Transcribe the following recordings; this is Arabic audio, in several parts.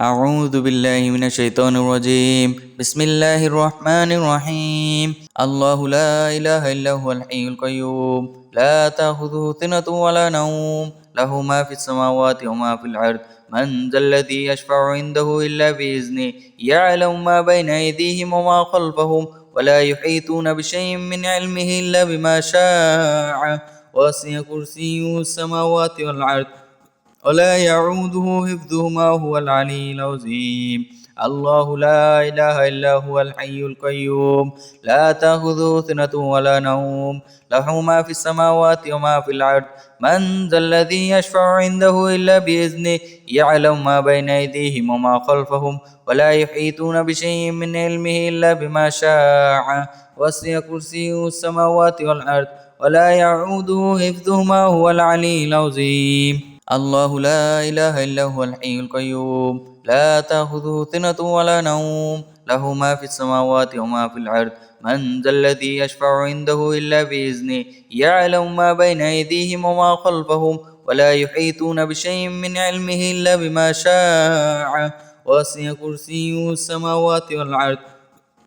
أعوذ بالله من الشيطان الرجيم. بسم الله الرحمن الرحيم. الله لا إله إلا هو الحي القيوم لا تأخذه سنة ولا نوم له ما في السماوات وما في الأرض من ذا الذي يشفع عنده إلا بإذنه يعلم ما بين أيديهم وما خلفهم ولا يحيطون بشيء من علمه إلا بما شاء وسع كرسيه السماوات والأرض ولا يعوده حفظهما هو العلي العظيم. الله لا إله إلا هو الحي القيوم لا تأخذه سنة ولا نوم له ما في السماوات وما في الأرض من ذا الذي يشفع عنده إلا بإذنه يعلم ما بين أيديهم وما خلفهم ولا يحيطون بشيء من علمه إلا بما شاء وسع كرسيه السماوات والأرض ولا يعوده حفظهما هو العلي العظيم. الله لا إله إلا هو الحي القيوم لا تأخذه سنة ولا نوم له ما في السماوات وما في الأرض من ذا الذي يشفع عنده إلا بإذنه يعلم ما بين أيديهم وما خلفهم ولا يحيطون بشيء من علمه إلا بما شاء وسع كرسيه السماوات والأرض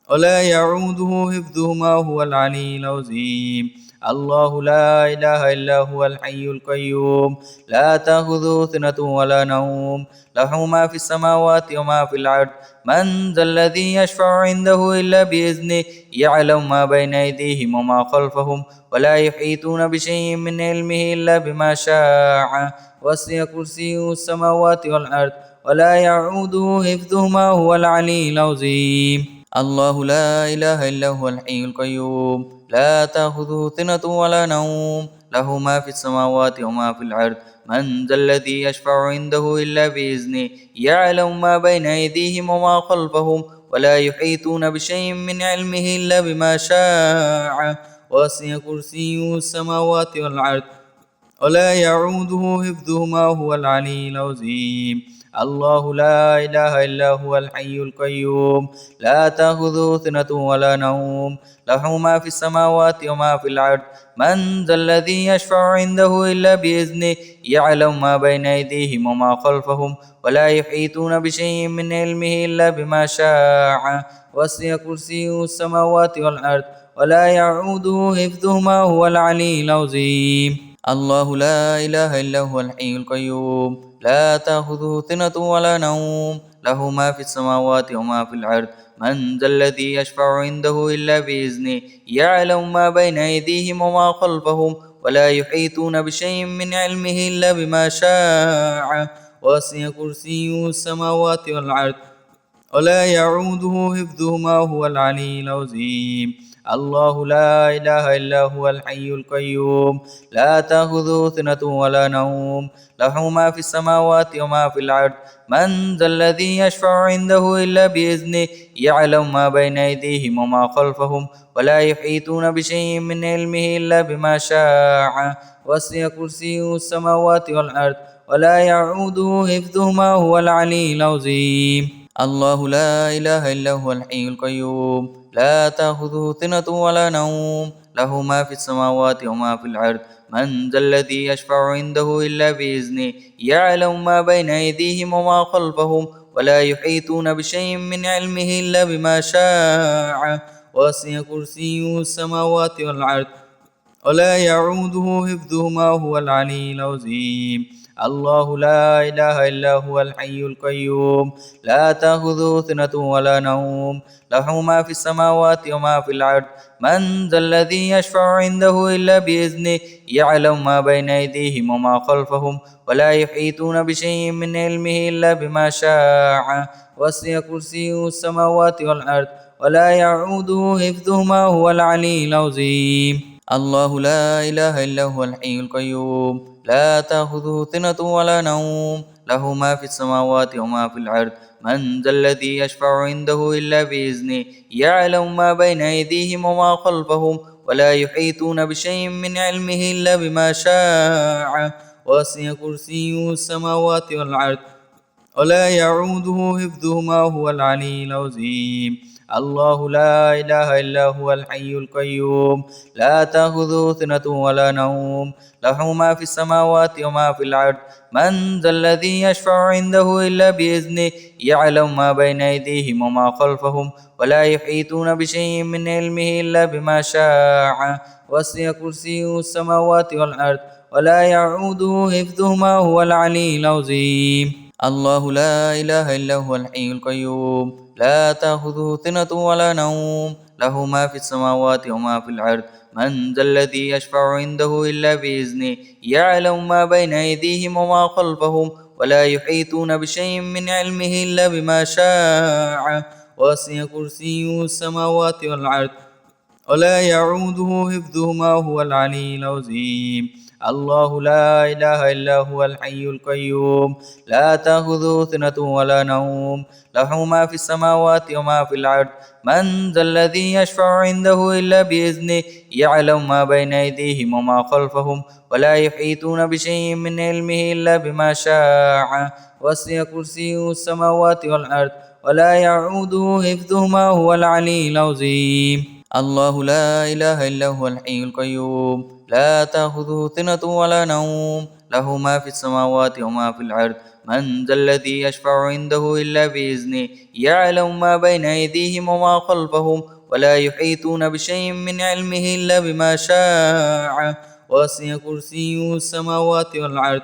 ولا يعوده حفظهما هو العلي العظيم. الله لا إله إلا هو الحي القيوم لا تأخذه سنة ولا نوم له ما في السماوات وما في الأرض من ذا الذي يشفع عنده إلا بإذنه يعلم ما بين أيديهم وما خلفهم ولا يحيطون بشيء من علمه إلا بما شاء وسع كرسيه السماوات والأرض ولا يعوده حفظهما هو العلي العظيم. الله لا إله إلا هو الحي القيوم لا تأخذه سنة ولا نوم له ما في السماوات وما في الأرض من ذا الذي يشفع عنده إلا بإذنه يعلم ما بين أيديهم وما خلفهم ولا يحيطون بشيء من علمه إلا بما شاء وسع كرسيه السماوات والأرض ولا يعوده حفظهما هو العلي العظيم. الله لا إله إلا هو الحي القيوم لا تأخذه سنة ولا نوم له ما في السماوات وما في الأرض من ذا الذي يشفع عنده إلا بإذنه يعلم ما بين أيديهم وما خلفهم ولا يحيطون بشيء من علمه إلا بما شاء وسع كرسيه السماوات والأرض ولا يعوده حفظهما هو العلي العظيم. الله لا إله إلا هو الحي القيوم لا تأخذه سنة ولا نوم له ما في السماوات وما في الأرض من ذا الذي يشفع عنده إلا بإذنه يعلم ما بين أيديهم وما خلفهم ولا يحيطون بشيء من علمه إلا بما شاء وسع كرسيه السماوات والأرض ولا يعوده حفظهما هو العلي العظيم. الله لا إله إلا هو الحي القيوم لا تأخذه سنة ولا نوم له ما في السماوات وما في الأرض من ذا الذي يشفع عنده إلا بإذنه يعلم ما بين أيديهم وما خلفهم ولا يحيطون بشيء من علمه إلا بما شاء وسع كرسيه السماوات والأرض ولا يعوده حفظهما هو العلي العظيم. الله لا إله إلا هو الحي القيوم لا تأخذه سنة ولا نوم له ما في السماوات وما في الأرض من ذا الذي يشفع عنده إلا بإذنه يعلم ما بين أيديهم وما خلفهم ولا يحيطون بشيء من علمه إلا بما شاء وسع كرسيه السماوات والأرض ولا يعوده حفظهما هو العلي العظيم. الله لا إله إلا هو الحي القيوم لا تأخذه سنة ولا نوم له ما في السماوات وما في الأرض من ذا الذي يشفع عنده إلا بإذنه يعلم ما بين أيديهم وما خلفهم ولا يحيطون بشيء من علمه إلا بما شاء وسع كرسيه السماوات والأرض ولا يعوده حفظهما هو العلي العظيم. الله لا إله إلا هو الحي القيوم لا تأخذه سنة ولا نوم له ما في السماوات وما في الأرض من ذا الذي يشفع عنده إلا بإذنه يعلم ما بين أيديهم وما خلفهم ولا يحيطون بشيء من علمه إلا بما شاء وسع كرسيه السماوات والأرض ولا يعوده حفظهما وهو العلي العظيم. الله لا إله إلا هو الحي القيوم لا تأخذه سنة ولا نوم له ما في السماوات وما في الأرض من ذا الذي يشفع عنده إلا بإذنه يعلم ما بين أيديهم وما خلفهم ولا يحيطون بشيء من علمه إلا بما شاء وسع كرسيه السماوات والأرض ولا يعوده حفظهما وهو العلي العظيم. الله لا إله إلا هو الحي القيوم لا تأخذه سنة ولا نوم له ما في السماوات وما في الأرض من ذا الذي يشفع عنده إلا بإذنه يعلم ما بين أيديهم وما خلفهم ولا يحيطون بشيء من علمه إلا بما شاء وسع كرسيه السماوات والأرض ولا يعوده حفظهما وهو العلي العظيم. الله لا إله إلا هو الحي القيوم لا تأخذه سنة ولا نوم له ما في السماوات وما في الأرض من ذا الذي يشفع عنده إلا بإذنه يعلم ما بين أيديهم وما خلفهم ولا يحيطون بشيء من علمه إلا بما شاء وسع كرسيه السماوات والأرض ولا يعوده حفظهما وهو العلي العظيم. الله لا إله إلا هو الحي القيوم لا تأخذه سنة ولا نوم له ما في السماوات وما في الأرض من ذا الذي يشفع عنده إلا بإذنه يعلم ما بين أيديهم وما خلفهم ولا يحيطون بشيء من علمه إلا بما شاء وسع كرسيه السماوات والأرض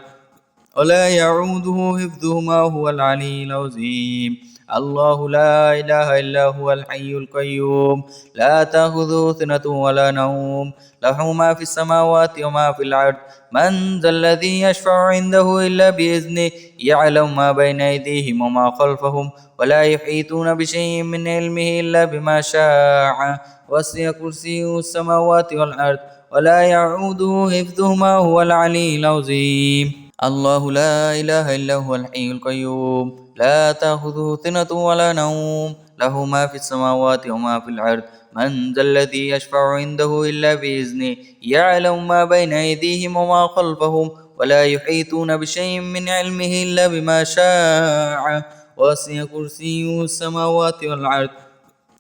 ولا يعوده حفظهما وهو العلي العظيم. الله لا إله إلا هو الحي القيوم لا تأخذه سنة ولا نوم له ما في السماوات وما في الأرض من ذا الذي يشفع عنده إلا بإذنه يعلم ما بين أيديهم وما خلفهم ولا يحيطون بشيء من علمه إلا بما شاء وسع كرسيه السماوات والأرض ولا يعوده حفظهما وهو العلي العظيم. الله لا إله إلا هو الحي القيوم لا تأخذه سنة ولا نوم له ما في السماوات وما في الأرض من ذا الذي يشفع عنده إلا بإذنه يعلم ما بين أيديهم وما خلفهم ولا يحيطون بشيء من علمه إلا بما شاء وسع كرسيه السماوات والأرض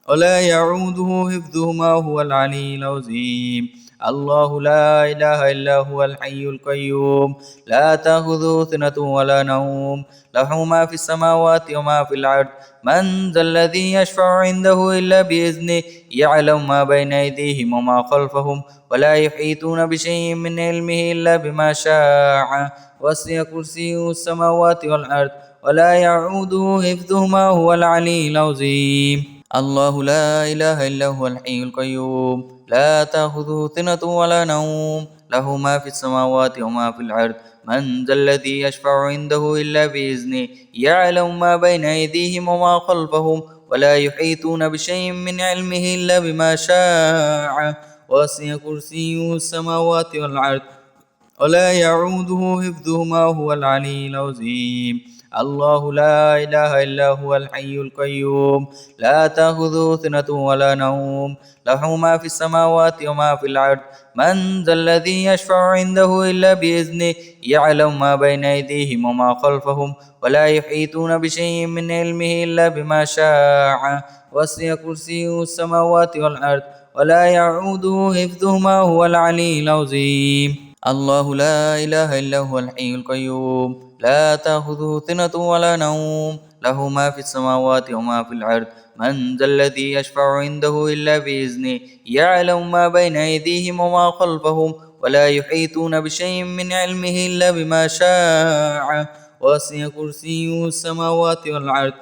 ولا يعوده حفظهما وهو العلي العظيم. الله لا إله إلا هو الحي القيوم لا تأخذه سنة ولا نوم له ما في السماوات وما في الأرض من ذا الذي يشفع عنده إلا بإذنه يعلم ما بين أيديهم وما خلفهم ولا يحيطون بشيء من علمه إلا بما شاء وسع كرسيه السماوات والأرض ولا يعوده حفظهما وهو العلي العظيم. الله لا إله إلا هو الحي القيوم لا تأخذه سنة ولا نوم له ما في السماوات وما في الأرض من ذا الذي يشفع عنده إلا بإذنه يعلم ما بين أيديهم وما خلفهم ولا يحيطون بشيء من علمه إلا بما شاء وسع كرسيه السماوات والأرض ولا يعوده حفظهما وهو العلي العظيم. الله لا إله إلا هو الحي القيوم لا تأخذه سنة ولا نوم له ما في السماوات وما في الأرض من ذا الذي يشفع عنده إلا بإذنه يعلم ما بين أيديهم وما خلفهم ولا يحيطون بشيء من علمه إلا بما شاء وسع كرسيه السماوات والأرض ولا يعوده حفظهما وهو العلي العظيم. الله لا إله إلا هو الحي القيوم لا تأخذه سنة ولا نوم له ما في السماوات وما في الأرض من ذا الذي يشفع عنده إلا بإذنه يعلم ما بين أيديهم وما خلفهم ولا يحيطون بشيء من علمه إلا بما شاء وسع كرسيه السماوات والأرض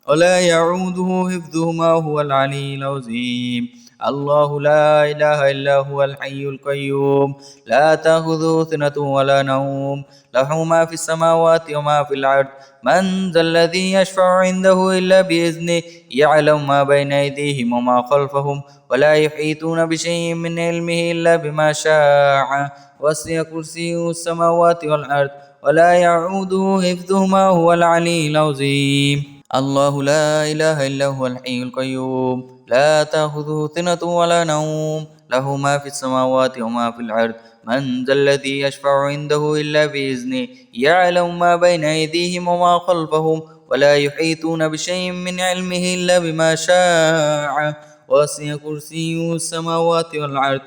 ولا يعوده حفظهما وهو العلي العظيم. الله لا إله إلا هو الحي القيوم لا تأخذه سنة ولا نوم له ما في السماوات وما في الأرض من ذا الذي يشفع عنده إلا بإذنه يعلم ما بين أيديهم وما خلفهم ولا يحيطون بشيء من علمه إلا بما شاء وسع كرسيه السماوات والأرض ولا يعوده حفظهما وهو العلي العظيم. الله لا إله إلا هو الحي القيوم لا تأخذه سنة ولا نوم له ما في السماوات وما في الأرض من ذا الذي يشفع عنده إلا بإذنه يعلم ما بين أيديهم وما خلفهم ولا يحيطون بشيء من علمه إلا بما شاء وسع كرسيه السماوات والأرض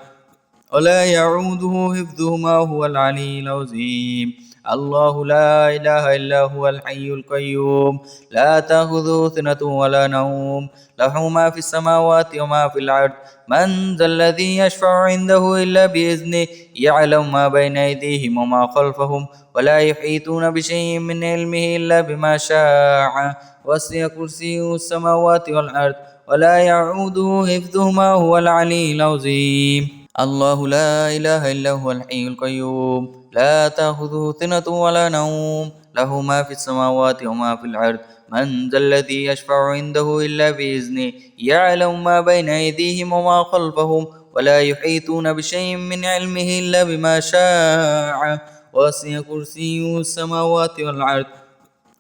ولا يعوده حفظهما هو العلي العظيم الله لا إله إلا هو الحي القيوم لا تأخذه سنة ولا نوم له ما في السماوات وما في الأرض من ذا الذي يشفع عنده إلا بإذنه يعلم ما بين أيديهم وما خلفهم ولا يحيطون بشيء من علمه إلا بما شاء وسع كرسيه السماوات والأرض ولا يعوده حفظهما هو العلي العظيم الله لا إله إلا هو الحي القيوم لا تأخذه سنة ولا نوم له ما في السماوات وما في الأرض من ذا الذي يشفع عنده إلا بإذنه يعلم ما بين أيديهم وما خلفهم ولا يحيطون بشيء من علمه إلا بما شاء وسع كرسيه السماوات والأرض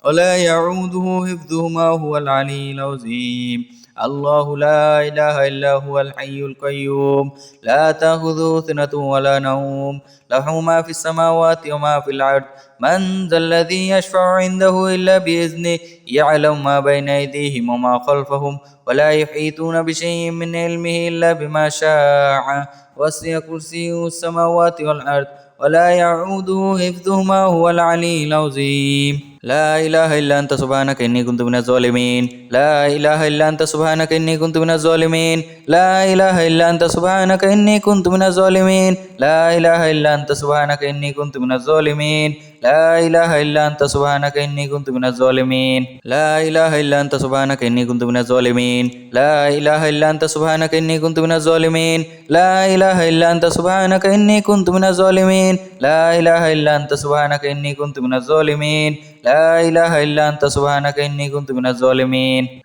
ولا يعوده حفظهما هو العلي العظيم الله لا إله إلا هو الحي القيوم لا تأخذه سنة ولا نوم له ما في السماوات وما في الأرض من ذا الذي يشفع عنده إلا بإذنه يعلم ما بين أيديهم وما خلفهم ولا يحيطون بشيء من علمه إلا بما شاء وسع كرسيه السماوات والأرض ولا يعوده حفظهما هو العلي العظيم لا إله إلا أنت سبحانك إني كنت من الظالمين لا إله إلا أنت سبحانك إني كنت من الظالمين لا إله إلا أنت سبحانك إني كنت من الظالمين لا إله إلا أنت سبحانك إني كنت من الظالمين لا إله إلا أنت سبحانك إني كنت من الظالمين لا إله إلا أنت سبحانك إني كنت من الظالمين لا إله إلا أنت سبحانك إني كنت من الظالمين لا إله إلا أنت سبحانك إني كنت من الظالمين لا إله إلا أنت سبحانك إني كنت من الظالمين لا إله إلا أنت سبحانك إني كنت من الظالمين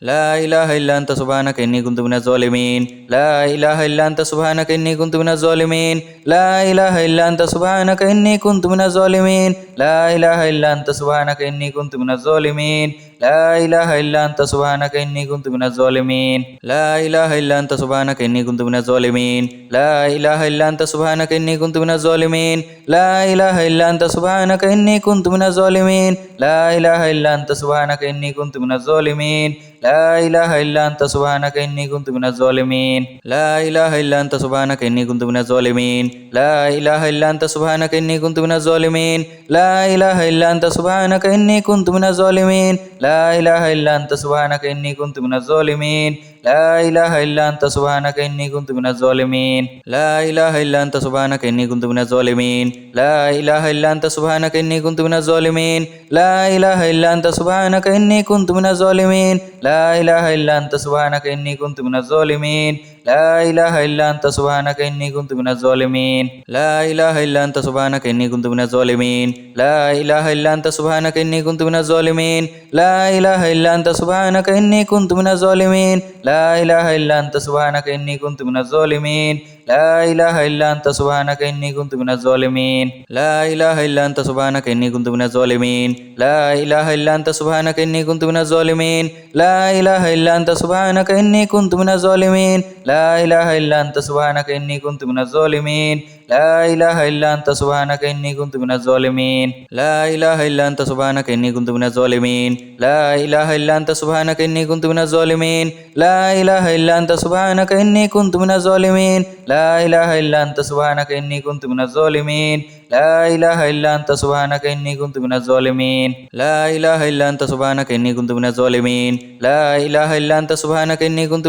لا إله إلا أنت سبحانك إني كنت من الظالمين لا إله إلا أنت سبحانك إني كنت من الظالمين لا إله إلا أنت سبحانك إني كنت من الظالمين لا إله إلا أنت سبحانك إني كنت من الظالمين لا إله إلا أنت سبحانك إني كنت من الظالمين لا إله إلا أنت سبحانك إني كنت من الظالمين لا إله إلا أنت سبحانك إني كنت من الظالمين لا إله إلا أنت سبحانك إني كنت من الظالمين لا إله إلا أنت سبحانك إني كنت من الظالمين لا إله إلا أنت سبحانك إني كنت من الظالمين لا إله إلا أنت سبحانك إني كنت من الظالمين لا إله إلا أنت سبحانك إني كنت من الظالمين لا إله إلا أنت سبحانك إني كنت من الظالمين لا إله إلا أنت سبحانك إني كنت من الظالمين لا إله إلا أنت سبحانك إني كنت من الظالمين لا إله إلا أنت سبحانك إني كنت من الظالمين لا إله إلا أنت سبحانك إني كنت من الظالمين لا إله إلا أنت سبحانك إني كنت من الظالمين لا إله إلا أنت سبحانك إني كنت من الظالمين لا إله إلا أنت سبحانك إني كنت من الظالمين لا إله إلا أنت سبحانك إني كنت من الظالمين لا إله إلا أنت سبحانك إني كنت من الظالمين لا إله إلا أنت سبحانك إني كنت من الظالمين لا إله إلا أنت سبحانك إني كنت من الظالمين لا إله إلا أنت سبحانك إني كنت من الظالمين لا إله إلا أنت سبحانك إني كنت من الظالمين لا إله إلا أنت سبحانك إني كنت من الظالمين لا إله إلا أنت سبحانك إني كنت من الظالمين لا إله إلا أنت سبحانك إني كنت من الظالمين لا إله إلا أنت سبحانك إني كنت من الظالمين لا إله إلا أنت سبحانك إني كنت من الظالمين لا إله إلا أنت سبحانك إني كنت من الظالمين لا إله إلا أنت سبحانك إني كنت من الظالمين لا إله إلا أنت سبحانك إني كنت من الظالمين لا إله إلا أنت سبحانك إني كنت من الظالمين لا إله إلا أنت سبحانك إني كنت من الظالمين لا إله إلا أنت سبحانك إني كنت من الظالمين لا إله إلا أنت سبحانك إني كنت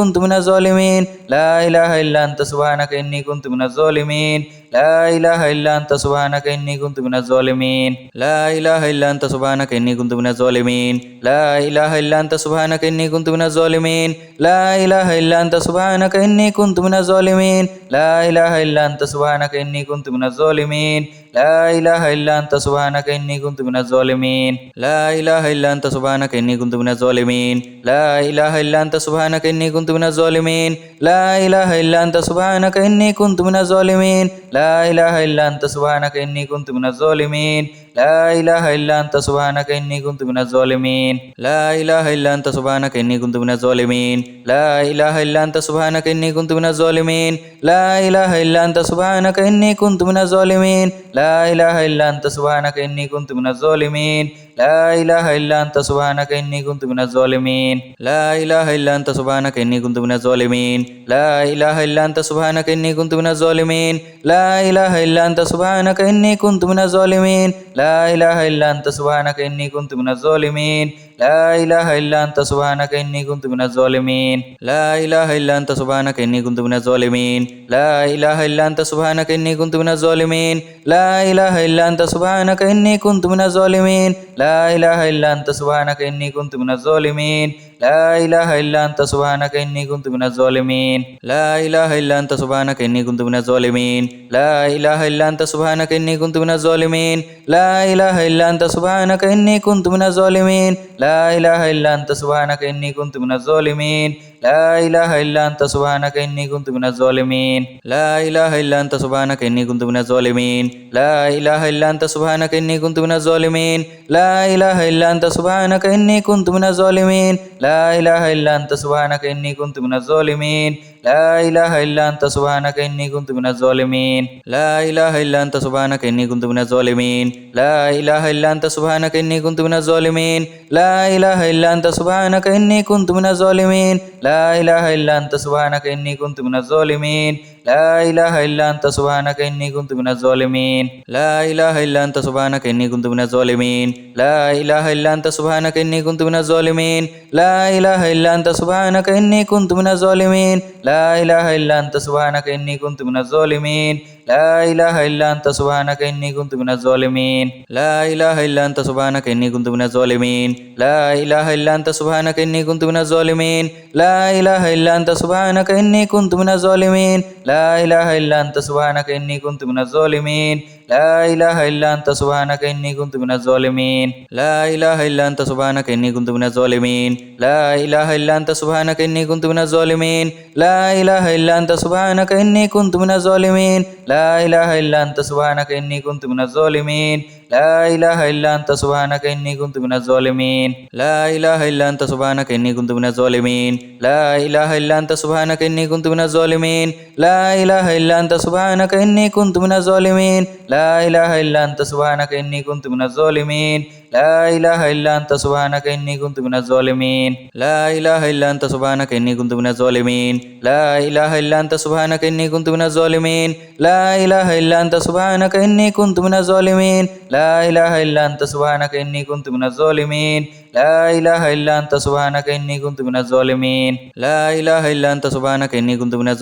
من الظالمين لا إله إلا أنت سبحانك إني كنت من الظالمين لا إله إلا أنت سبحانك إني كنت من الظالمين لا إله إلا أنت سبحانك إني كنت من الظالمين لا إله إلا أنت سبحانك إني كنت من الظالمين لا إله إلا أنت سبحانك إني كنت من الظالمين لا إله إلا أنت سبحانك إني كنت من الظالمين لا إله إلا أنت سبحانك إني كنت من الظالمين لا إله إلا أنت سبحانك إني كنت من الظالمين لا إله إلا أنت سبحانك إني كنت من الظالمين لا إله إلا أنت سبحانك إني كنت من الظالمين لا لا إله إلا أنت سبحانك إني كنت من الظالمين لا إله إلا أنت سبحانك إني كنت من الظالمين لا إله إلا أنت سبحانك إني كنت من الظالمين لا إله إلا أنت سبحانك إني كنت من الظالمين لا إله إلا أنت سبحانك إني كنت من الظالمين لا إله إلا أنت سبحانك إني كنت من الظالمين لا إله إلا أنت سبحانك إني كنت من الظالمين لا إله إلا أنت سبحانك إني كنت من الظالمين لا إله إلا أنت سبحانك إني كنت من الظالمين لا إله إلا أنت سبحانك إني كنت من الظالمين لا إله إلا أنت سبحانك إني كنت من الظالمين لا إله إلا أنت سبحانك إني كنت من الظالمين لا إله إلا أنت سبحانك إني كنت من الظالمين لا إله إلا أنت سبحانك إني كنت من الظالمين لا إله إلا أنت سبحانك إني كنت من الظالمين لا إله إلا أنت سبحانك إني كنت من الظالمين لا إله إلا أنت سبحانك إني كنت من الظالمين لا إله إلا أنت سبحانك إني كنت من الظالمين لا إله إلا أنت سبحانك إني كنت من الظالمين لا إله إلا أنت سبحانك إني كنت من الظالمين لا إله إلا أنت سبحانك إني كنت من الظالمين لا إله إلا أنت سبحانك إني كنت من الظالمين لا إله إلا أنت سبحانك إني كنت من الظالمين لا إله إلا أنت سبحانك إني كنت من الظالمين لا إله إلا أنت سبحانك إني كنت من الظالمين لا إله إلا أنت سبحانك إني كنت من الظالمين لا إله إلا أنت سبحانك إني كنت من الظالمين لا إله إلا أنت سبحانك إني كنت من الظالمين لا إله إلا أنت سبحانك إني كنت من الظالمين لا إله إلا أنت سبحانك إني كنت من الظالمين لا إله إلا أنت سبحانك إني كنت من الظالمين لا إله إلا أنت سبحانك إني كنت من الظالمين لا إله إلا أنت سبحانك إني كنت من الظالمين لا إله إلا أنت سبحانك إني كنت من الظالمين لا إله إلا أنت سبحانك إني كنت من الظالمين لا إله إلا أنت سبحانك إني كنت من الظالمين لا إله إلا أنت سبحانك إني كنت من الظالمين لا إله إلا أنت سبحانك إني كنت من الظالمين لا إله إلا أنت سبحانك إني كنت من الظالمين لا إله إلا أنت سبحانك إني كنت من الظالمين لا إله إلا أنت سبحانك إني كنت من الظالمين لا إله إلا أنت سبحانك إني كنت من الظالمين لا إله إلا أنت سبحانك إني كنت من الظالمين لا إله إلا أنت سبحانك إني كنت من الظالمين لا إله إلا أنت سبحانك إني كنت من الظالمين لا إله إلا أنت سبحانك إني كنت من الظالمين لا إله إلا أنت سبحانك إني كنت من الظالمين لا إله إلا أنت سبحانك إني كنت من الظالمين لا إله إلا أنت سبحانك إني كنت من الظالمين لا إله إلا أنت سبحانك إني كنت من الظالمين لا إله إلا أنت سبحانك إني كنت من الظالمين لا إله إلا أنت سبحانك إني كنت من الظالمين لا إله إلا أنت سبحانك إني كنت من الظالمين لا إله إلا أنت سبحانك إني كنت من الظالمين لا إله إلا أنت سبحانك إني كنت من الظالمين لا إله إلا أنت سبحانك إني كنت من الظالمين لا إله إلا أنت سبحانك إني كنت من الظالمين لا إله إلا أنت سبحانك إني كنت من الظالمين لا إله إلا أنت سبحانك إني كنت من الظالمين لا إله إلا أنت سبحانك إني كنت من الظالمين لا إله إلا أنت سبحانك إني كنت من الظالمين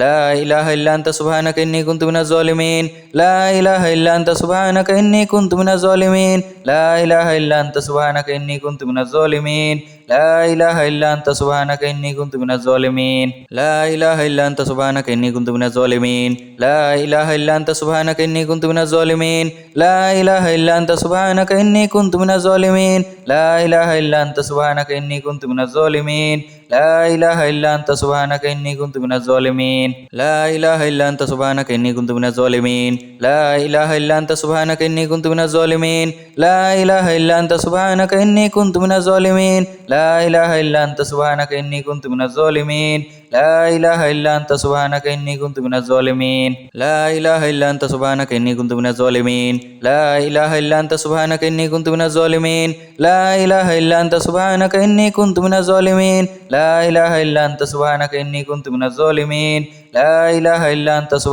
لا إله إلا أنت سبحانك إني كنت من الظالمين لا إله إلا أنت سبحانك إني كنت من الظالمين لا إله إلا أنت سبحانك إني كنت من الظالمين لا إله إلا أنت سبحانك إني كنت من الظالمين لا إله إلا أنت سبحانك إني كنت من الظالمين لا إله إلا أنت سبحانك إني كنت من الظالمين لا إله إلا أنت سبحانك إني كنت من الظالمين لا إله إلا أنت سبحانك إني كنت من الظالمين لا إله إلا أنت سبحانك إني كنت من الظالمين لا إله إلا أنت سبحانك إني كنت من الظالمين لا إله إلا أنت سبحانك إني كنت من الظالمين لا إله إلا أنت سبحانك إني كنت من الظالمين لا إله إلا أنت سبحانك إني كنت من الظالمين لا إله إلا أنت سبحانك إني كنت من الظالمين لا إله إلا أنت سبحانك إني كنت من الظالمين لا إله إلا أنت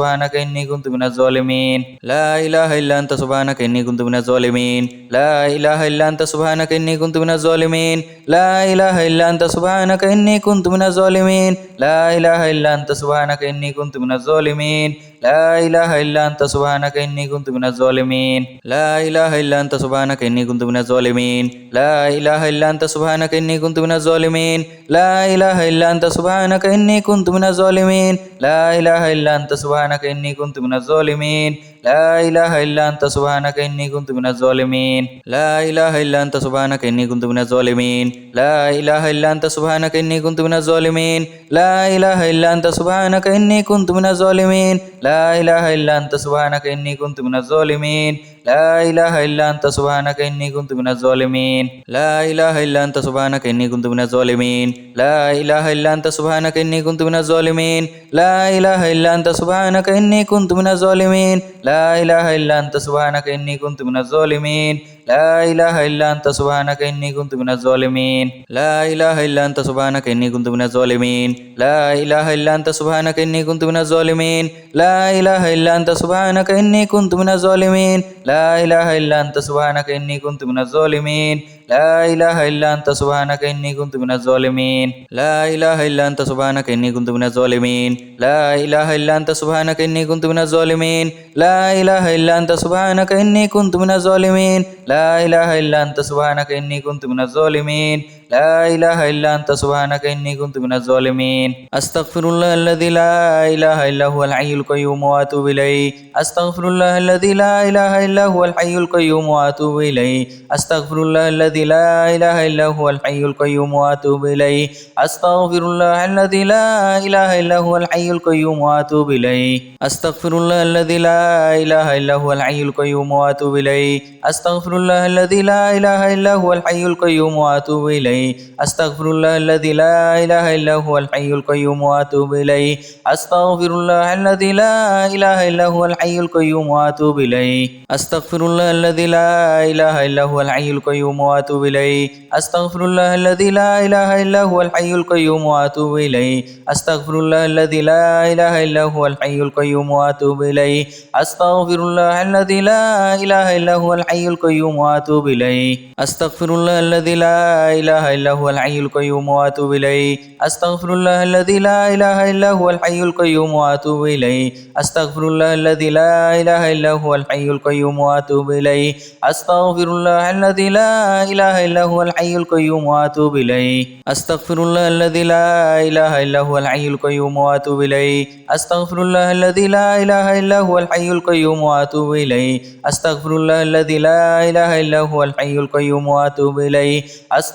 سبحانك إني كنت من الظالمين لا إله إلا أنت سبحانك إني كنت من الظالمين لا إله إلا أنت سبحانك إني كنت من الظالمين لا إله إلا أنت سبحانك إني كنت من الظالمين لا إله إلا أنت سبحانك إني كنت من الظالمين لا إله إلا أنت سبحانك إني كنت من الظالمين لا إله إلا أنت سبحانك إني كنت من الظالمين لا إله إلا أنت سبحانك إني كنت من الظالمين لا إله إلا أنت سبحانك إني كنت من الظالمين لا إله إلا أنت سبحانك إني كنت من الظالمين لا إله إلا أنت سبحانك إني كنت من الظالمين لا إله إلا أنت سبحانك إني كنت من الظالمين لا إله إلا أنت سبحانك إني كنت من الظالمين لا إله إلا أنت سبحانك إني كنت من الظالمين لا إله إلا أنت سبحانك إني كنت من الظالمين لا إله إلا أنت سبحانك إني كنت من الظالمين لا إله إلا أنت سبحانك إني كنت من الظالمين لا إله إلا أنت سبحانك إني كنت من الظالمين لا إله إلا أنت سبحانك إني كنت من الظالمين لا إله إلا أنت سبحانك إني كنت من الظالمين لا إله إلا أنت سبحانك إني كنت من الظالمين لا إله إلا أنت سبحانك إني كنت من الظالمين لا إله إلا أنت سبحانك إني كنت من الظالمين لا إله إلا أنت سبحانك إني كنت من الظالمين لا إله إلا أنت سبحانك إني كنت من الظالمين لا إله إلا أنت سبحانك إني كنت من الظالمين لا إله إلا أنت سبحانك إني كنت من الظالمين لا إله إلا أنت سبحانك إني كنت من الظالمين لا إله إلا أنت سبحانك إني كنت من الظالمين لا إله إلا أنت سبحانك إني كنت من الظالمين لا إله إلا أنت سبحانك إني كنت من الظالمين أستغفر الله الذي لا إله إلا هو الحي القيوم وأتوب إليه أستغفر الله الذي لا إله إلا هو الحي القيوم وأتوب إليه أستغفر الله الذي لا إله إلا هو الحي القيوم وأتوب إليه أستغفر الله الذي لا إله إلا هو الحي القيوم وأتوب إليه أستغفر الله الذي لا إله إلا هو الحي القيوم وأتوب إليه أستغفر الله الذي لا إله إلا هو الحي القيوم وأتوب إليه أستغفر الله الذي لا إله إلا هو الحي القيوم وأتوب إليه أستغفر الله الذي لا إله إلا هو الحي القيوم وأتوب إليه أستغفر الله الذي لا إله إلا هو الحي القيوم وأتوب إليه أستغفر الله الذي لا إله إلا هو الحي القيوم وأتوب إليه أستغفر الله الذي لا إله إلا هو الحي القيوم وأتوب إليه أستغفر الله الذي لا إله إلا هو الحي القيوم وأتوب إليه أستغفر الله الذي لا إله إلا هو الحي القيوم وأتوب إليه أستغفر الله الذي لا إله إلا هو الحي القيوم وأتوب إليه أستغفر الله الذي لا إله إلا هو الحي القيوم وأتوب إليه أستغفر الله الذي لا إله إلا هو الحي القيوم وأتوب إليه أستغفر الله الذي لا إله إلا هو الحي القيوم وأتوب إليه أستغفر الله الذي لا إله إلا هو الحي القيوم وأتوب إليه أستغفر الله الذي لا إله إلا هو الحي القيوم وأتوب إليه أستغفر الله الذي لا إله إلا هو الحي القيوم وأتوب إليه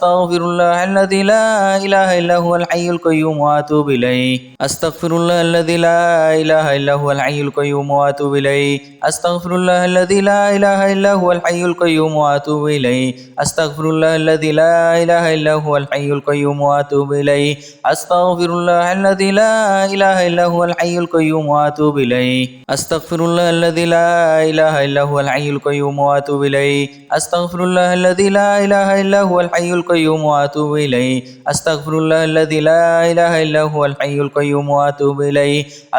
أستغفر الله الذي لا إله إلا هو الحي القيوم وأتوب إليه أستغفر الله الذي لا إله إلا هو الحي القيوم وأتوب إليه أستغفر الله الذي لا إله إلا هو الحي القيوم وأتوب إليه أستغفر الله الذي لا إله إلا هو الحي القيوم وأتوب إليه أستغفر الله الذي لا إله إلا هو الحي القيوم وأتوب إليه أستغفر الله الذي لا إله إلا هو الحي القيوم وأتوب إليه أستغفر الله الذي لا إله إلا هو الحي القيوم وأتوب إليه أستغفر الله الذي لا إله إلا هو الحي القيوم وأتوب إليه أستغفر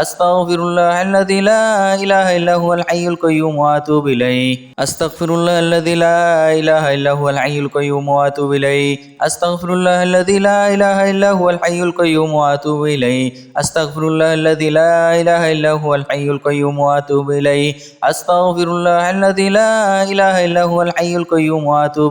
الله الذي لا إله إلا هو الحي القيوم وأتوب إليه أستغفر الله الذي لا إله إلا هو الحي القيوم وأتوب إليه أستغفر الله الذي لا إله إلا هو الحي القيوم وأتوب إليه أستغفر الله الذي لا إله إلا هو الحي القيوم وأتوب إليه أستغفر الله الذي لا إله إلا هو الحي القيوم وأتوب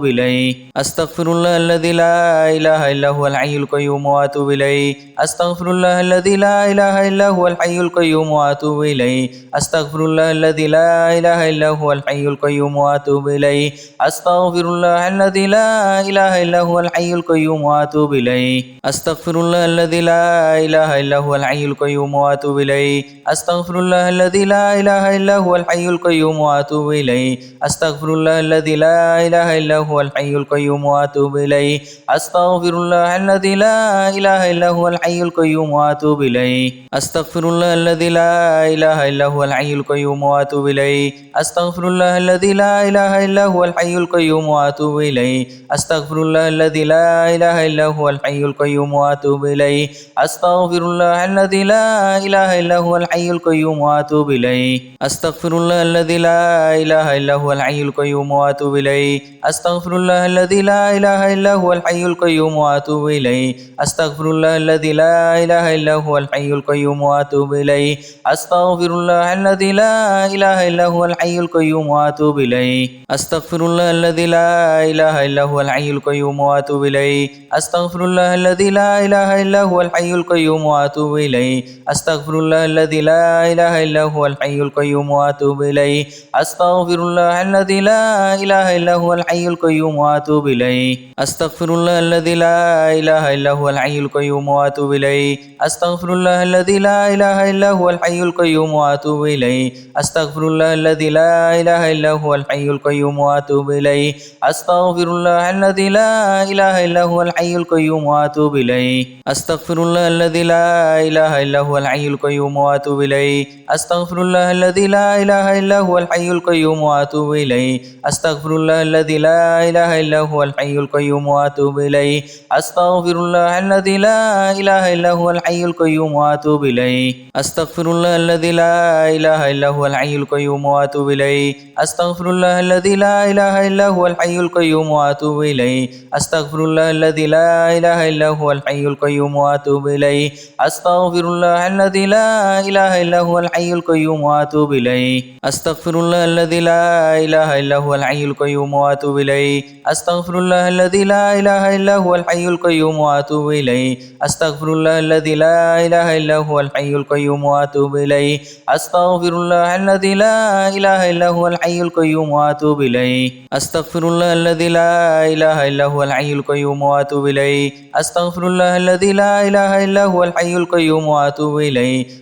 إليه أستغفر الله الذي لا إله إلا هو الحي القيوم وأتوب إليه أستغفر الله الذي لا إله إلا هو الحي القيوم وأتوب إليه أستغفر الله الذي لا إله إلا هو الحي القيوم وأتوب إليه أستغفر الله الذي لا إله إلا هو الحي القيوم وأتوب إليه أستغفر الله الذي لا إله إلا هو الحي القيوم وأتوب إليه أستغفر الله الذي لا إله إلا هو الحي القيوم وأتوب إليه أستغفر الله الذي لا إله إلا هو الحي القيوم وأتوب إليه أستغفر الله الذي لا إله إلا هو الحي القيوم وأتوب إليه أستغفر الله الذي لا إله إلا هو الحي القيوم وأتوب إليه أستغفر الله الذي لا إله إلا هو الحي القيوم وأتوب إليه أستغفر الله الذي لا إله إلا هو الحي القيوم وأتوب إليه أستغفر الله الذي لا إله إلا هو الحي القيوم وأتوب إليه أستغفر الله الذي لا إله إلا هو الحي الحي القيوم وأتوب إليه أستغفر الله الذي لا إله إلا هو الحي القيوم وأتوب إليه أستغفر الله الذي لا إله إلا هو الحي القيوم وأتوب إليه أستغفر الله الذي لا إله إلا هو الحي القيوم وأتوب إليه أستغفر الله الذي لا إله إلا هو الحي القيوم وأتوب إليه أستغفر الله الذي لا إله إلا هو الحي القيوم وأتوب إليه أستغفر الله الذي لا إله إلا هو الحي القيوم وأتوب إليه أستغفر الله الذي لا إله إلا هو الحي القيوم وأتوب إليه أستغفر الله الذي لا إله إلا هو الحي القيوم وأتوب إليه أستغفر الله الذي لا إله إلا هو الحي القيوم وأتوب إليه أستغفر الله الذي لا إله إلا هو الحي القيوم وأتوب إليه أستغفر الله الذي لا إله إلا هو الحي القيوم وأتوب إليه أستغفر الله الذي لا إله إلا هو الحي القيوم وأتوب إليه أستغفر الله الذي لا إله إلا هو الحي القيوم وأتوب إليه أستغفر الله الذي لا إله إلا هو الحي القيوم وأتوب إليه أستغفر الله الذي لا إله إلا هو الحي القيوم وأتوب إليه أستغفر الله الذي لا إله إلا هو الحي القيوم وأتوب إليه أستغفر الله الذي لا إله إلا هو الحي القيوم وأتوب إليه أستغفر الله الذي لا إله إلا هو الحي القيوم وأتوب إليه أستغفر الله الذي لا إله إلا هو الحي القيوم وأتوب إليه أستغفر الله الذي لا إله إلا هو الحي القيوم وأتوب إليه أستغفر الله الذي لا إله إلا هو الحي القيوم وأتوب إليه أستغفر الله الذي لا إله إلا هو الحي القيوم وأتوب إليه أستغفر الله الذي لا إله إلا هو الحي القيوم وأتوب إليه أستغفر الله الذي لا إله إلا هو الحي القيوم وأتوب إليه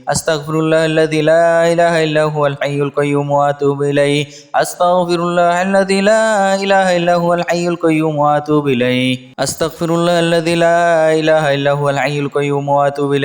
أستغفر الله الذي لا إله إلا هو الحي القيوم وأتوب إليه أستغفر الله الذي لا إله إلا هو الحي القيوم وأتوب إليه أستغفر الله الذي لا إله إلا هو الحي القيوم وأتوب إليه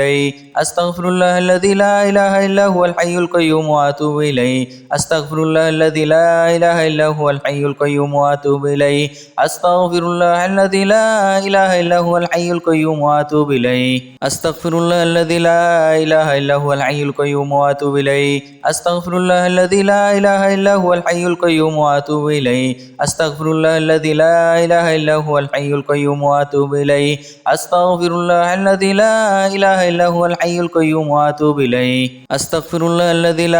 أستغفر الله الذي لا إله إلا هو الحي القيوم وأتوب إليه أستغفر الله الذي لا إله إلا هو الحي القيوم وأتوب إليه أستغفر الله الذي لا إله إلا هو الحي القيوم وأتوب إليه أستغفر الله الذي لا إله إلا هو الحي القيوم وأتوب إليه أستغفر الله الذي لا إله إلا هو الحي القيوم وأتوب إليه أستغفر الله الذي لا إله إلا هو الحي القيوم وأتوب إليه أستغفر الله الذي لا إله إلا هو الحي القيوم وأتوب إليه أستغفر الله الذي لا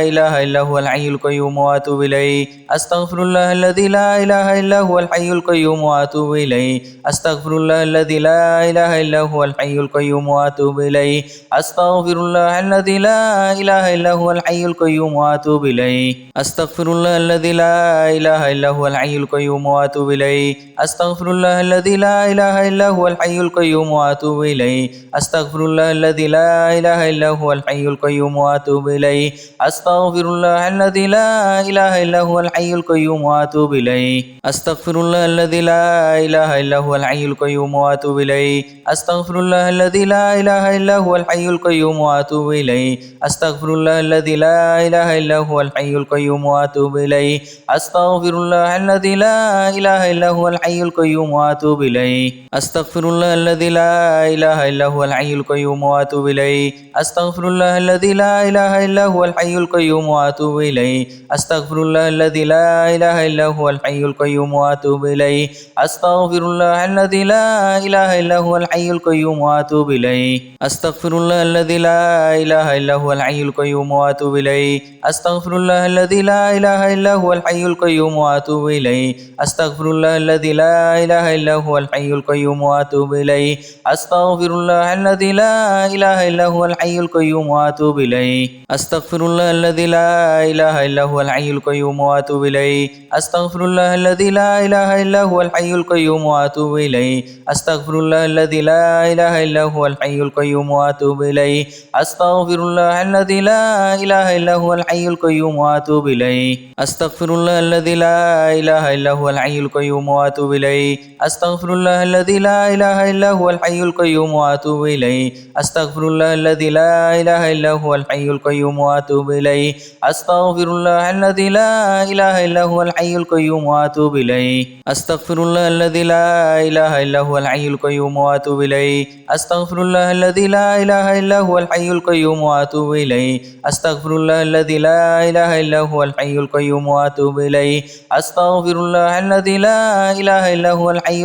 إله إلا هو الحي القيوم وأتوب إليه أستغفر الله الذي لا إله إلا هو الحي القيوم وأتوب إليه أستغفر الله الذي لا إله إلا هو الحي القيوم وأتوب إليه أستغفر الله الذي لا إله إلا هو الحي القيوم وأتوب إليه أستغفر الله الذي لا إله إلا هو الحي القيوم وأتوب إليه أستغفر الله الذي لا إله إلا هو الحي القيوم وأتوب إليه أستغفر الله الذي لا إله إلا هو الحي القيوم وأتوب إليه أستغفر الله الذي لا إله إلا هو الحي القيوم وأتوب إليه أستغفر الله الذي لا إله إلا هو الحي القيوم وأتوب إليه أستغفر الله الذي لا إله إلا هو الحي القيوم وأتوب إليه أستغفر الله الذي لا إله إلا هو الحي القيوم وأتوب إليه أستغفر الله الذي لا إله إلا هو الحي القيوم وأتوب إليه أستغفر الله الذي لا إله إلا هو الحي القيوم وأتوب إليه أستغفر الله الذي لا إله إلا هو الحي القيوم وأتوب إليه أستغفر الله الذي لا إله إلا هو الحي القيوم وأتوب إليه أستغفر الله الذي لا إله إلا هو الحي القيوم وأتوب إليه أستغفر الله الذي لا إله إلا هو الحي القيوم وأتوب إليه أستغفر الله الذي لا إله إلا هو الحي القيوم وأتوب إليه أستغفر الله الذي لا إله إلا هو الحي القيوم وأتوب إليه أستغفر الله الذي لا إله إلا هو الحي القيوم وأتوب إليه أستغفر الله الذي لا إله إلا هو الحي القيوم وأتوب إليه أستغفر الله الذي لا إله إلا هو الحي القيوم وأتوب إليه أستغفر الله الذي لا إله إلا هو الحي القيوم وأتوب إليه أستغفر الله الذي لا إله إلا هو الحي القيوم وأتوب إليه أستغفر الله الذي لا إله إلا هو الحي القيوم وأتوب إليه أستغفر الله الذي لا إله إلا هو الحي القيوم وأتوب إليه أستغفر الله الذي لا إله إلا هو الحي القيوم وأتوب إليه أستغفر الله الذي لا إله إلا هو الحي القيوم وأتوب إليه أستغفر الله الذي لا إله إلا هو الحي القيوم وأتوب إليه أستغفر الله الذي لا إله إلا هو الحي القيوم وأتوب إليه أستغفر الله الذي لا إله إلا هو الحي القيوم وأتوب إليه أستغفر الله الذي لا إله إلا هو الحي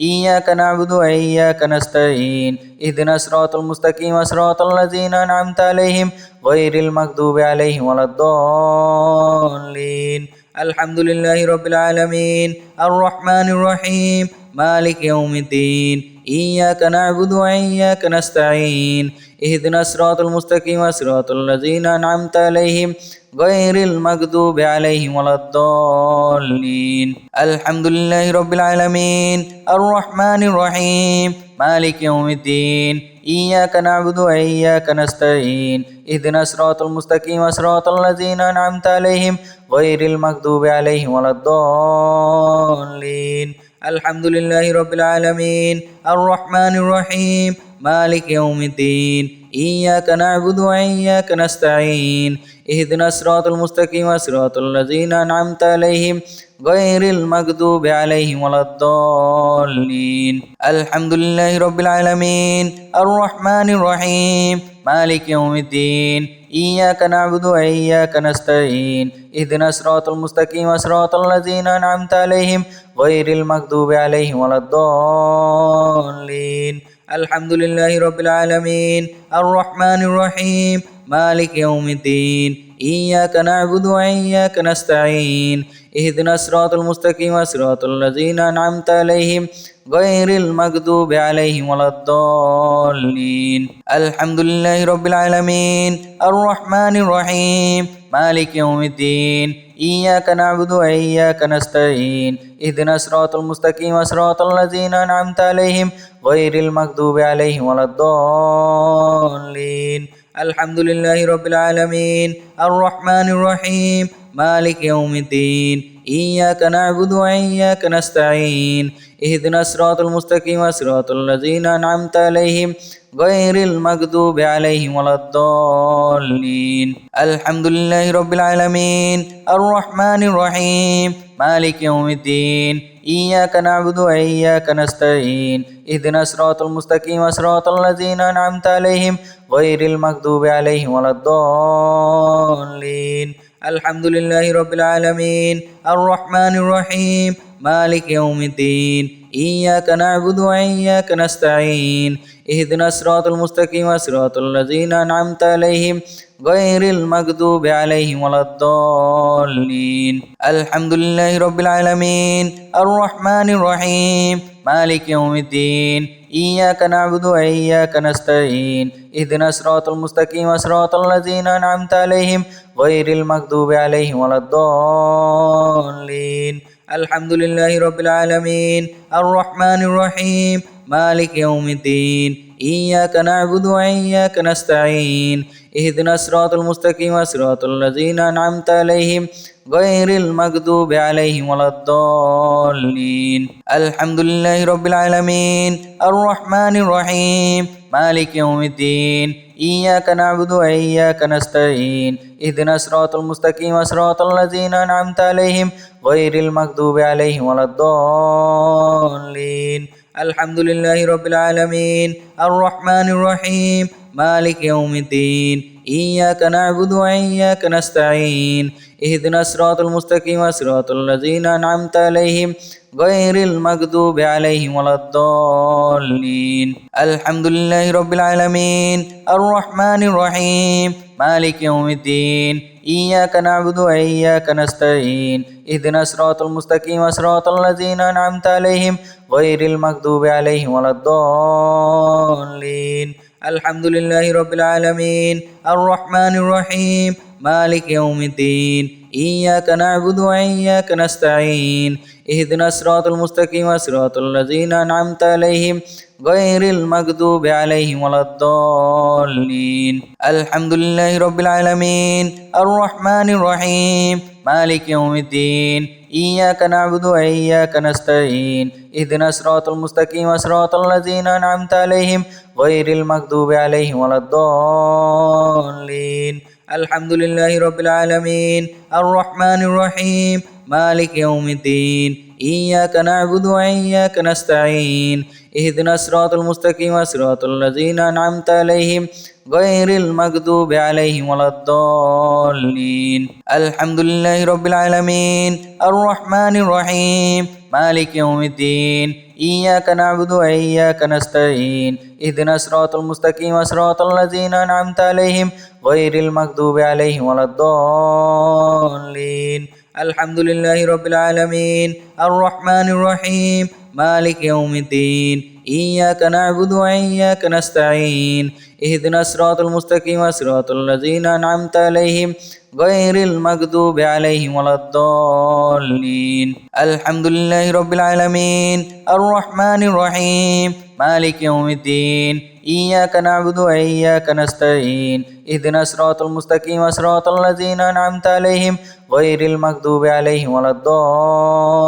إياك نعبد وإياك نستعين اهدنا الصراط المستقيم صراط الذين أنعمت عليهم غير المغضوب عليهم ولا الضالين الحمد لله رب العالمين الرحمن الرحيم مالك يوم الدين إياك نعبد وإياك نستعين اهدنا الصراط المستقيم صراط الذين أنعمت عليهم غير المغضوب عليهم ولا الضالين الحمد لله رب العالمين الرحمن الرحيم مالك يوم الدين إياك نعبد وإياك نستعين اهدنا الصراط المستقيم صراط الذين أنعمت عليهم غير المغضوب عليهم ولا الضالين الحمد لله رب العالمين الرحمن الرحيم مالك يوم الدين إياك نعبد وإياك نستعين اهدنا الصراط المستقيم صراط الذين أنعمت عليهم غير المغضوب عليهم ولا الضالين الحمد لله رب العالمين الرحمن الرحيم مالك يوم الدين إياك نعبد وإياك نستعين اهدنا الصراط المستقيم صراط الذين أنعمت عليهم غير المغضوب عليهم ولا الضالين الحمد لله رب العالمين الرحمن الرحيم مالك يوم الدين إياك نعبد وإياك نستعين اهدنا الصراط المستقيم صراط الذين أنعمت عليهم غير المغضوب عليهم ولا الضالين الحمد لله رب العالمين الرحمن الرحيم مالك يوم الدين إياك نعبد وإياك نستعين اهدنا الصراط المستقيم صراط الذين أنعمت عليهم غير المغضوب عليهم ولا الضالين الحمد لله رب العالمين الرحمن الرحيم مالك يوم الدين إياك نعبد وإياك نستعين اهدنا الصراط المستقيم صراط الذين أنعمت عليهم غير المغضوب عليهم ولا الضالين الحمد لله رب العالمين الرحمن الرحيم مالك يوم الدين إياك نعبد وإياك نستعين اهدنا الصراط المستقيم صراط الذين أنعمت عليهم غير المغضوب عليهم ولا الضالين الحمد لله رب العالمين الرحمن الرحيم مالك يوم الدين إياك نعبد وإياك نستعين اهدنا الصراط المستقيم صراط الذين أنعمت عليهم غير المغضوب عليهم ولا الضالين الحمد لله رب العالمين الرحمن الرحيم مالك يوم الدين إياك نعبد وإياك نستعين اهدنا الصراط المستقيم صراط الذين أنعمت عليهم غير المغضوب عليهم ولا الضالين الحمد لله رب العالمين الرحمن الرحيم مالك يوم الدين إياك نعبد وإياك نستعين اهدنا الصراط المستقيم صراط الذين أنعمت عليهم غير المغضوب عليهم ولا الضالين الحمد لله رب العالمين الرحمن الرحيم مالك يوم الدين إياك نعبد وإياك نستعين اهدنا الصراط المستقيم صراط الذين أنعمت عليهم غير المغضوب عليهم ولا الضالين الحمد لله رب العالمين الرحمن الرحيم مالك يوم الدين إياك نعبد وإياك نستعين اهدنا الصراط المستقيم صراط الذين أنعمت عليهم غير المغضوب عليهم ولا الضالين الحمد لله رب العالمين الرحمن الرحيم مالك يوم الدين إياك نعبد وإياك نستعين اهدنا الصراط المستقيم صراط الذين أنعمت عليهم غير المغضوب عليهم ولا الضالين الحمد لله رب العالمين الرحمن الرحيم مالك يوم الدين إياك نعبد وإياك نستعين اهدنا الصراط المستقيم صراط الذين أنعمت عليهم غير المغضوب عليهم ولا الضالين الحمد لله رب العالمين الرحمن الرحيم مالك يوم الدين إياك نعبد وإياك نستعين اهدنا الصراط المستقيم صراط الذين أنعمت عليهم غير المغضوب عليهم ولا الضالين الحمد لله رب العالمين الرحمن الرحيم مالك يوم الدين إياك نعبد وإياك نستعين اهدنا الصراط المستقيم صراط الذين أنعمت عليهم غير المغضوب عليهم ولا الضالين الحمد لله رب العالمين الرحمن الرحيم مالك يوم الدين إياك نعبد وإياك نستعين اهدنا الصراط المستقيم صراط الذين أنعمت عليهم غير المغضوب عليهم ولا الضالين الحمد لله رب العالمين الرحمن الرحيم مالك يوم الدين إياك نعبد وإياك نستعين اهدنا الصراط المستقيم صراط الذين أنعمت عليهم غير المغضوب عليهم ولا الضالين الحمد لله رب العالمين الرحمن الرحيم مالك يوم الدين إياك نعبد وإياك نستعين اهدنا الصراط المستقيم صراط الذين أنعمت عليهم غير المغضوب عليهم ولا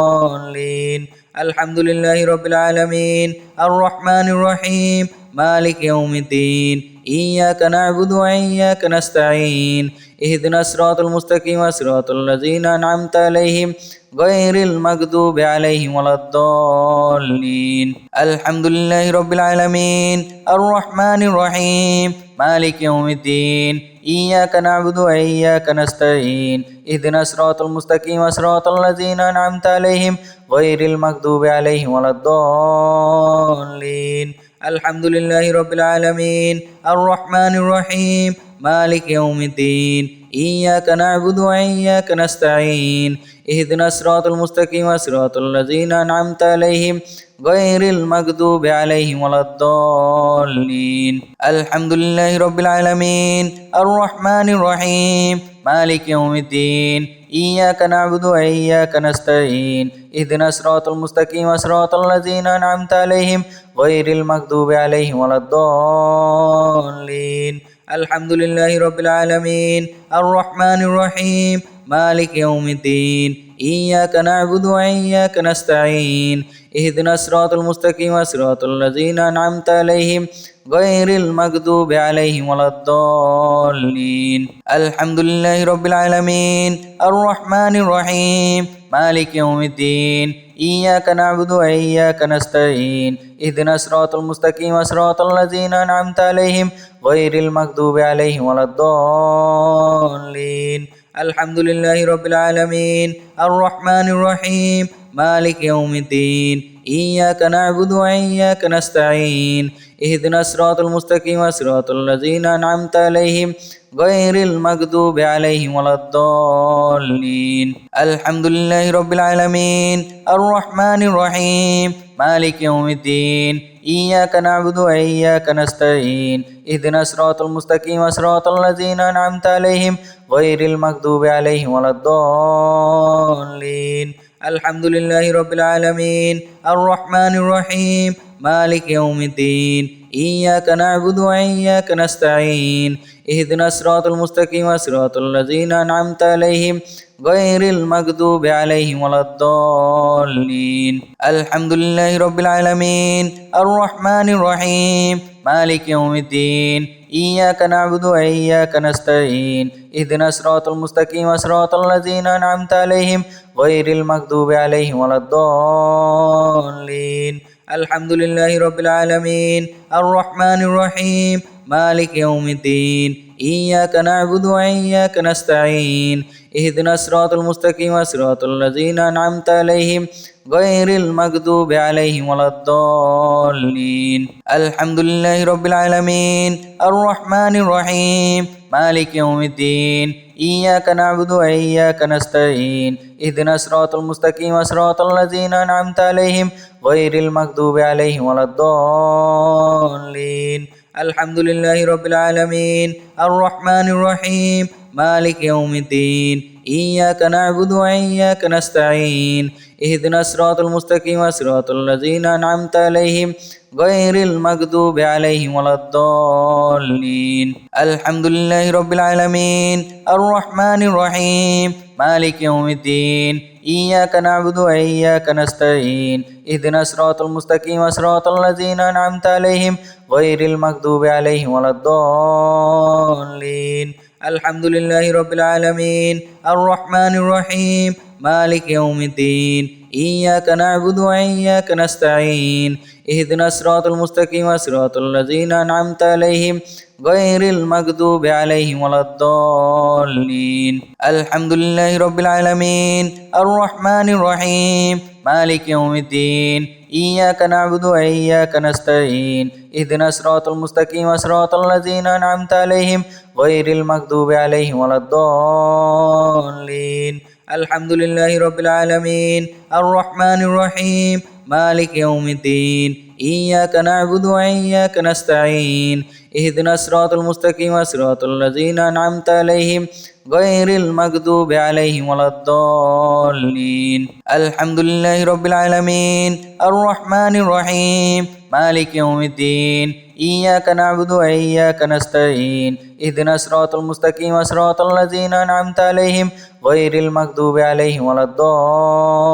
الضالين الحمد لله رب العالمين الرحمن الرحيم مالك يوم الدين إياك نعبد وإياك نستعين اهدنا الصراط المستقيم صراط الذين أنعمت عليهم غير المغضوب عليهم ولا الضالين الحمد لله رب العالمين الرحمن الرحيم مالك يوم الدين إياك نعبد وإياك نستعين اهدنا الصراط المستقيم صراط الذين أنعمت عليهم غير المغضوب عليهم ولا الضالين الحمد لله رب العالمين الرحمن الرحيم مالك يوم الدين إياك نعبد وإياك نستعين اهدنا الصراط المستقيم صراط الذين أنعمت عليهم غير المغضوب عليهم ولا الضالين الحمد لله رب العالمين الرحمن الرحيم مالك يوم الدين إياك نعبد وإياك نستعين اهدنا الصراط المستقيم صراط الذين أنعمت عليهم غير المغضوب عليهم ولا الضالين الحمد لله رب العالمين الرحمن الرحيم مالك يوم الدين إياك نعبد وإياك نستعين اهدنا الصراط المستقيم صراط الذين أنعمت عليهم غير المغضوب عليهم ولا الضالين الحمد لله رب العالمين الرحمن الرحيم مالك يوم الدين إياك نعبد وإياك نستعين اهدنا الصراط المستقيم صراط الذين أنعمت عليهم غير المغضوب عليهم ولا الضالين الحمد لله رب العالمين الرحمن الرحيم مالك يوم الدين إياك نعبد وإياك نستعين اهدنا الصراط المستقيم صراط الذين أنعمت عليهم غير المغضوب عليهم ولا الضالين الحمد لله رب العالمين الرحمن الرحيم مالك يوم الدين إياك نعبد وإياك نستعين اهدنا الصراط المستقيم صراط الذين أنعمت عليهم غير المغضوب عليهم ولا الضالين الحمد لله رب العالمين الرحمن الرحيم مالك يوم الدين إياك نعبد وإياك نستعين اهدنا الصراط المستقيم صراط الذين أنعمت عليهم غير المغضوب عليهم ولا الضالين الحمد لله رب العالمين الرحمن الرحيم مالك يوم الدين إياك نعبد وإياك نستعين اهدنا الصراط المستقيم صراط الذين أنعمت عليهم غير المغضوب عليهم ولا الضالين الحمد لله رب العالمين الرحمن الرحيم مالك يوم الدين إياك نعبد وإياك نستعين اهدنا الصراط المستقيم صراط الذين أنعمت عليهم غير المغضوب عليهم ولا الضالين الحمد لله رب العالمين الرحمن الرحيم مالك يوم الدين إياك نعبد وإياك نستعين اهدنا الصراط المستقيم صراط الذين أنعمت عليهم غير المغضوب عليهم ولا الضالين الحمد لله رب العالمين الرحمن الرحيم مالك يوم الدين إياك نعبد وإياك نستعين اهدنا الصراط المستقيم صراط الذين أنعمت عليهم غير المغضوب عليهم ولا الضالين الحمد لله رب العالمين الرحمن الرحيم مالك يوم الدين إياك نعبد وإياك نستعين اهدنا الصراط المستقيم صراط الذين أنعمت عليهم غير المغضوب عليهم ولا الضالين الحمد لله رب العالمين الرحمن الرحيم مالك يوم الدين إياك نعبد وإياك نستعين اهدنا الصراط المستقيم صراط الذين أنعمت عليهم غير المغضوب عليهم ولا الضالين الحمد لله رب العالمين الرحمن الرحيم مالك يوم الدين إياك نعبد وإياك نستعين اهدنا الصراط المستقيم صراط الذين أنعمت عليهم غير المغضوب عليهم ولا الضالين الحمد لله رب العالمين الرحمن الرحيم مالك يوم الدين إياك نعبد وإياك نستعين اهدنا الصراط المستقيم صراط الذين أنعمت عليهم غير المغضوب عليهم ولا الضالين الحمد لله رب العالمين الرحمن الرحيم مالك يوم الدين إياك نعبد وإياك نستعين اهدنا الصراط المستقيم صراط الذين أنعمت عليهم غير المغضوب عليهم ولا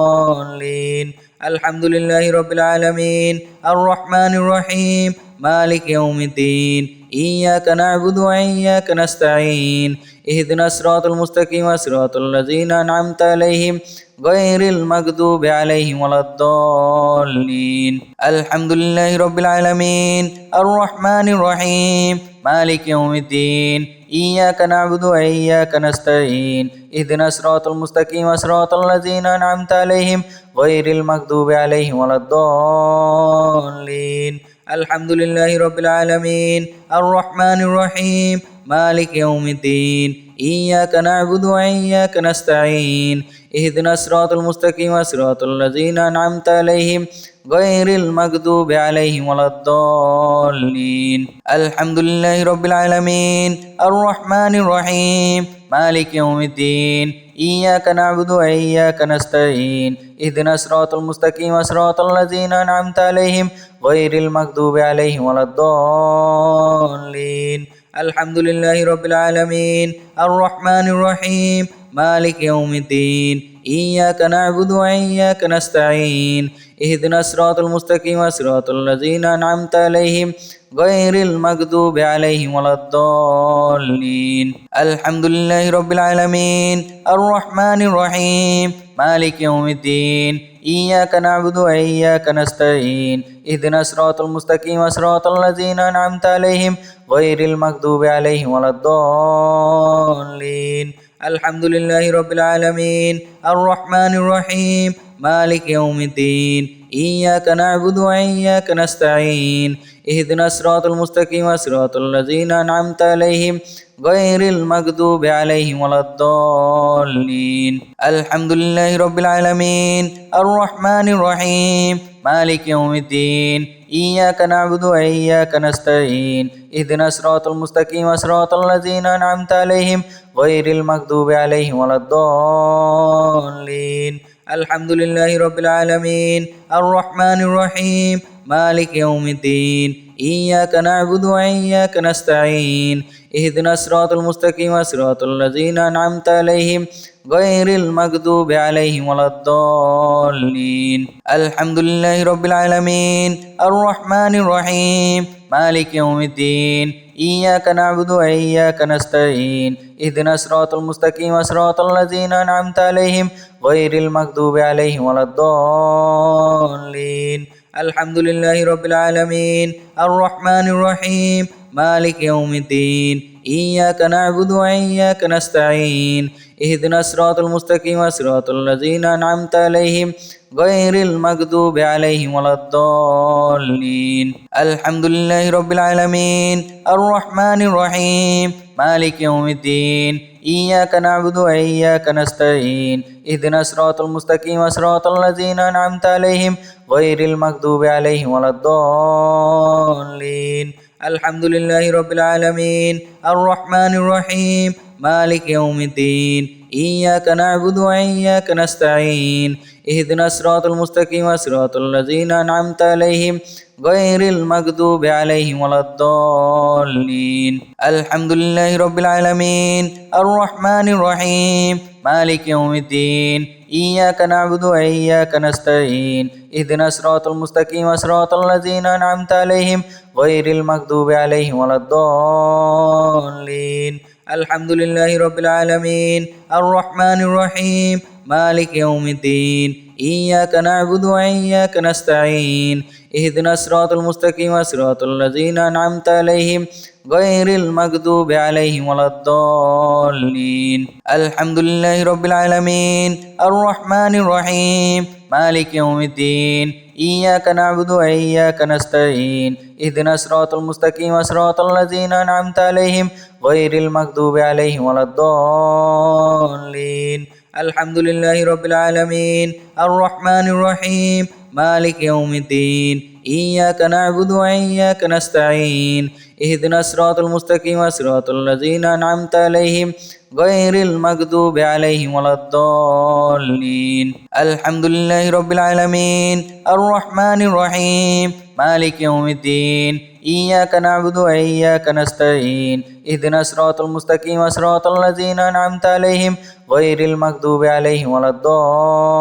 الضالين الحمد لله رب العالمين الرحمن الرحيم مالك يوم الدين إياك نعبد وإياك نستعين اهدنا الصراط المستقيم صراط الذين أنعمت عليهم غير المغضوب عليهم ولا الضالين الحمد لله رب العالمين الرحمن الرحيم مالك يوم الدين إياك نعبد وإياك نستعين اهدنا الصراط المستقيم صراط الذين أنعمت عليهم غير المغضوب عليهم ولا الضالين الحمد لله رب العالمين الرحمن الرحيم مالك يوم الدين إياك نعبد وإياك نستعين اهدنا الصراط المستقيم صراط الذين أنعمت عليهم غير المغضوب عليهم ولا الضالين الحمد لله رب العالمين الرحمن الرحيم مالك يوم الدين إياك نعبد وإياك نستعين اهدنا الصراط المستقيم صراط الذين أنعمت عليهم غير المغضوب عليهم ولا الضالين الحمد لله رب العالمين الرحمن الرحيم مالك يوم الدين إياك نعبد وإياك نستعين اهدنا الصراط المستقيم صراط الذين أنعمت عليهم غير المغضوب عليهم ولا الضالين الحمد لله رب العالمين الرحمن الرحيم مالك يوم الدين إياك نعبد وإياك نستعين اهدنا الصراط المستقيم صراط الذين أنعمت عليهم غير المغضوب عليهم ولا الضالين الحمد لله رب العالمين الرحمن الرحيم مالك يوم الدين إياك نعبد وإياك نستعين اهدنا الصراط المستقيم صراط الذين أنعمت عليهم غير المغضوب عليهم ولا الضالين الحمد لله رب العالمين الرحمن الرحيم مالك يوم الدين إياك نعبد وإياك نستعين اهدنا الصراط المستقيم صراط الذين أنعمت عليهم غير المغضوب عليهم ولا الضالين الحمد لله رب العالمين الرحمن الرحيم مالك يوم الدين إياك نعبد وإياك نستعين اهدنا الصراط المستقيم صراط الذين أنعمت عليهم غير المغضوب عليهم ولا الضالين الحمد لله رب العالمين الرحمن الرحيم مالك يوم الدين إياك نعبد وإياك نستعين اهدنا الصراط المستقيم صراط الذين أنعمت عليهم غير المغضوب عليهم ولا الضالين الحمد لله رب العالمين الرحمن الرحيم مالك يوم الدين إياك نعبد وإياك نستعين اهدنا الصراط المستقيم صراط الذين أنعمت عليهم غير المغضوب عليهم ولا الضالين الحمد لله رب العالمين الرحمن الرحيم مالك يوم الدين إياك نعبد وإياك نستعين اهدنا الصراط المستقيم صراط الذين أنعمت عليهم غير المغضوب عليهم ولا الضالين الحمد لله رب العالمين الرحمن الرحيم مالك يوم الدين إياك نعبد وإياك نستعين اهدنا الصراط المستقيم صراط الذين أنعمت عليهم غير المغضوب عليهم ولا الضالين الحمد لله رب العالمين الرحمن الرحيم مالك يوم الدين إياك نعبد وإياك نستعين اهدنا الصراط المستقيم صراط الذين أنعمت عليهم غير المغضوب عليهم ولا الضالين الحمد لله رب العالمين الرحمن الرحيم مالك يوم الدين إياك نعبد وإياك نستعين اهدنا الصراط المستقيم صراط الذين أنعمت عليهم غير المغضوب عليهم ولا الضالين الحمد لله رب العالمين الرحمن الرحيم مالك يوم الدين إياك نعبد وإياك نستعين اهدنا الصراط المستقيم صراط الذين أنعمت عليهم غير المغضوب عليهم ولا الضالين الحمد لله رب العالمين الرحمن الرحيم مالك يوم الدين إياك نعبد وإياك نستعين اهدنا الصراط المستقيم صراط الذين أنعمت عليهم غير المغضوب عليهم ولا الضالين الحمد لله رب العالمين الرحمن الرحيم مالك يوم الدين إياك نعبد وإياك نستعين اهدنا الصراط المستقيم صراط الذين أنعمت عليهم غير المغضوب عليهم ولا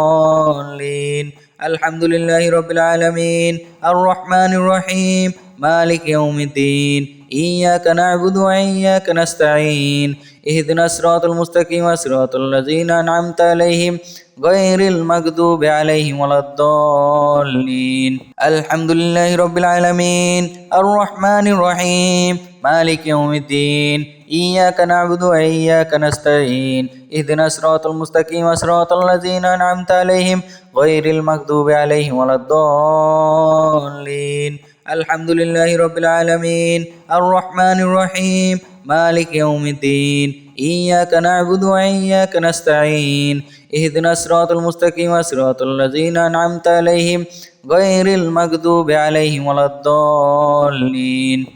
الضالين الحمد لله رب العالمين الرحمن الرحيم مالك يوم الدين إياك نعبد وإياك نستعين اهدنا الصراط المستقيم صراط الذين أنعمت عليهم غير المغضوب عليهم ولا الضالين الحمد لله رب العالمين الرحمن الرحيم مالك يوم الدين إياك نعبد وإياك نستعين اهدنا الصراط المستقيم صراط الذين أنعمت عليهم غير المغضوب عليهم ولا الضالين الحمد لله رب العالمين الرحمن الرحيم مالك يوم الدين إياك نعبد وإياك نستعين اهدنا الصراط المستقيم صراط الذين أنعمت عليهم غير المغضوب عليهم ولا الضالين